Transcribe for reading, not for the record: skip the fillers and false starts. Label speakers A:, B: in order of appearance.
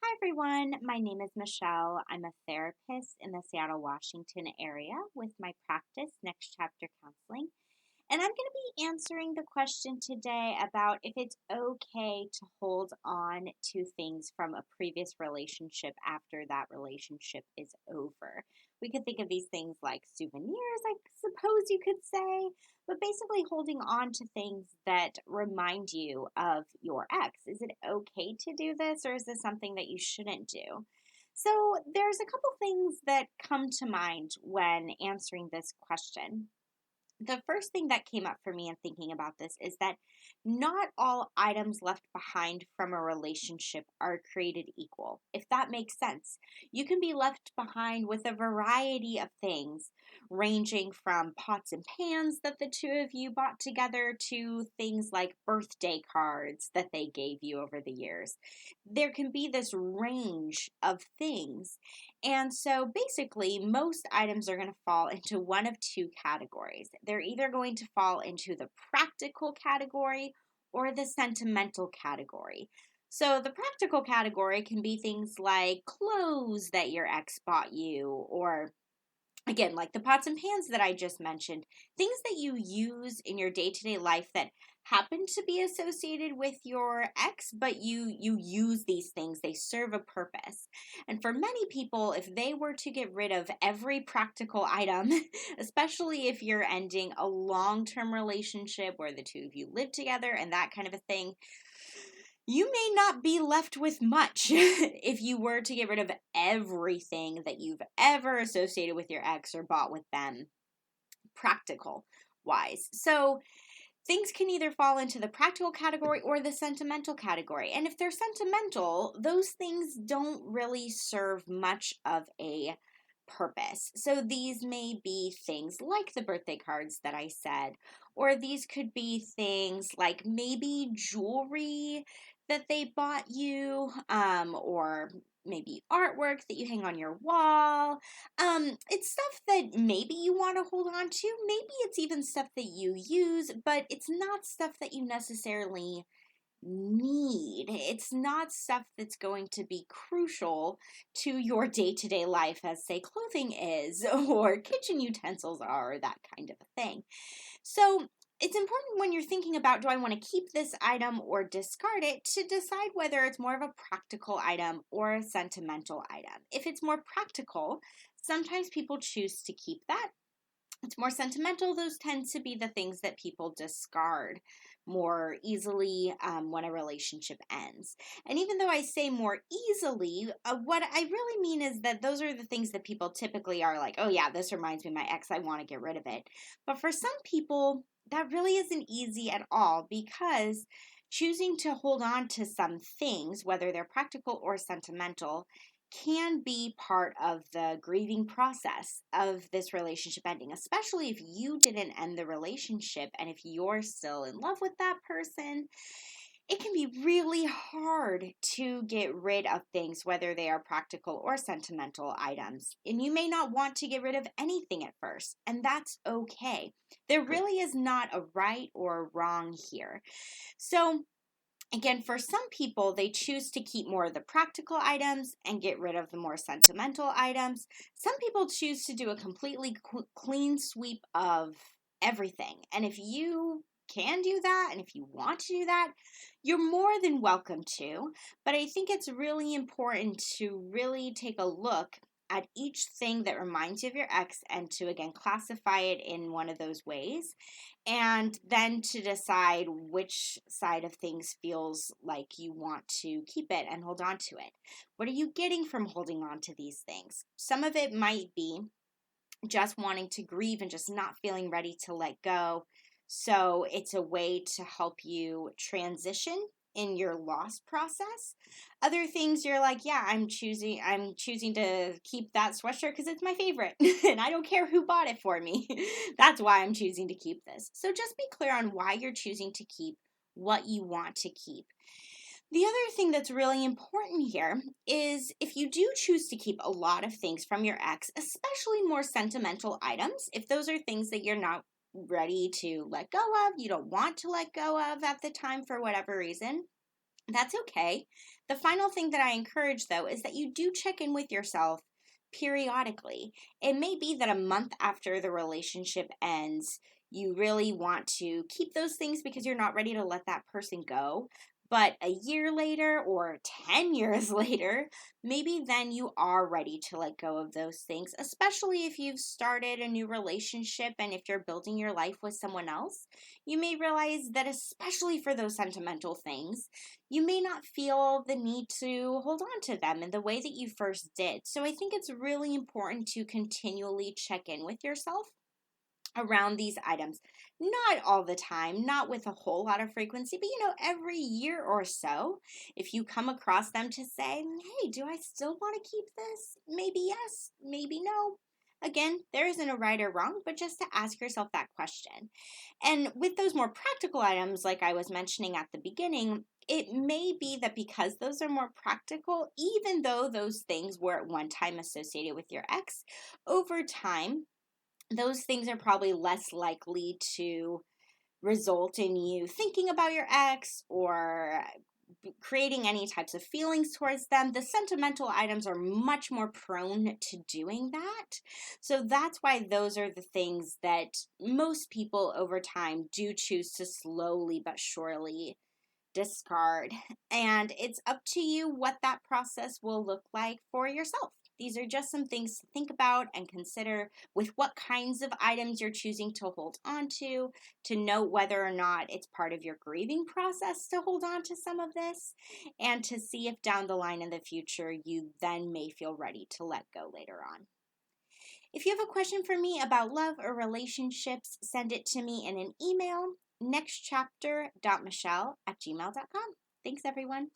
A: Hi everyone, my name is Michelle. I'm a therapist in the Seattle, Washington area with my practice, Next Chapter Counseling. And I'm going to be answering the question today about if it's okay to hold on to things from a previous relationship after that relationship is over. We could think of these things like souvenirs, I suppose you could say, but basically holding on to things that remind you of your ex. Is it okay to do this, or is this something that you shouldn't do? So, there's a couple things that come to mind when answering this question. The first thing that came up for me in thinking about this is that not all items left behind from a relationship are created equal, if that makes sense. You can be left behind with a variety of things, ranging from pots and pans that the two of you bought together to things like birthday cards that they gave you over the years. There can be this range of things. And so basically, most items are going to fall into one of two categories. They're either going to fall into the practical category or the sentimental category. So, the practical category can be things like clothes that your ex bought you, or again, like the pots and pans that I just mentioned, things that you use in your day-to-day life that happen to be associated with your ex, but you use these things, they serve a purpose. And for many people, if they were to get rid of every practical item, especially if you're ending a long-term relationship where the two of you live together and that kind of a thing, you may not be left with much if you were to get rid of everything that you've ever associated with your ex or bought with them, practical wise. So things can either fall into the practical category or the sentimental category. And if they're sentimental, those things don't really serve much of a purpose. So these may be things like the birthday cards that I said, or these could be things like maybe jewelry that they bought you, or maybe artwork that you hang on your wall. It's stuff that maybe you want to hold on to. Maybe it's even stuff that you use, but it's not stuff that you necessarily need. It's not stuff that's going to be crucial to your day to day life, as, say, clothing is, or kitchen utensils are, that kind of a thing. So, it's important when you're thinking about, do I want to keep this item or discard it, to decide whether it's more of a practical item or a sentimental item. If it's more practical, sometimes people choose to keep that. It's more sentimental, those tend to be the things that people discard more easily when a relationship ends. And even though I say more easily, what I really mean is that those are the things that people typically are like, oh yeah, this reminds me of my ex, I want to get rid of it. But for some people, that really isn't easy at all, because choosing to hold on to some things, whether they're practical or sentimental, can be part of the grieving process of this relationship ending, especially if you didn't end the relationship and if you're still in love with that person. It can be really hard to get rid of things, whether they are practical or sentimental items. And you may not want to get rid of anything at first, and that's okay. There really is not a right or a wrong here. So, again, for some people, they choose to keep more of the practical items and get rid of the more sentimental items. Some people choose to do a completely clean sweep of everything. And if you can do that, and if you want to do that, you're more than welcome to. But I think it's really important to really take a look at each thing that reminds you of your ex, and to again classify it in one of those ways, and then to decide which side of things feels like you want to keep it and hold on to it. What are you getting from holding on to these things? Some of it might be just wanting to grieve and just not feeling ready to let go. So it's a way to help you transition in your loss process. Other things, you're like, yeah, I'm choosing to keep that sweatshirt because it's my favorite and I don't care who bought it for me. That's why I'm choosing to keep this. So just be clear on why you're choosing to keep what you want to keep. The other thing that's really important here is, if you do choose to keep a lot of things from your ex, especially more sentimental items, if those are things that you're not ready to let go of, you don't want to let go of at the time for whatever reason, that's okay. The final thing that I encourage, though, is that you do check in with yourself periodically. It may be that a month after the relationship ends, you really want to keep those things because you're not ready to let that person go. But a year later or 10 years later, maybe then you are ready to let go of those things, especially if you've started a new relationship and if you're building your life with someone else. You may realize that, especially for those sentimental things, you may not feel the need to hold on to them in the way that you first did. So I think it's really important to continually check in with yourself around these items. Not all the time, not with a whole lot of frequency, but every year or so, if you come across them, to say, hey, do I still want to keep this? Maybe yes, maybe no. Again, there isn't a right or wrong, but just to ask yourself that question. And with those more practical items, like I was mentioning at the beginning, it may be that because those are more practical, even though those things were at one time associated with your ex, over time, those things are probably less likely to result in you thinking about your ex or creating any types of feelings towards them. The sentimental items are much more prone to doing that. So that's why those are the things that most people over time do choose to slowly but surely discard. And it's up to you what that process will look like for yourself. These are just some things to think about and consider with what kinds of items you're choosing to hold on to note whether or not it's part of your grieving process to hold on to some of this, and to see if down the line in the future you then may feel ready to let go later on. If you have a question for me about love or relationships, send it to me in an email, nextchapter.michelle@gmail.com. Thanks, everyone.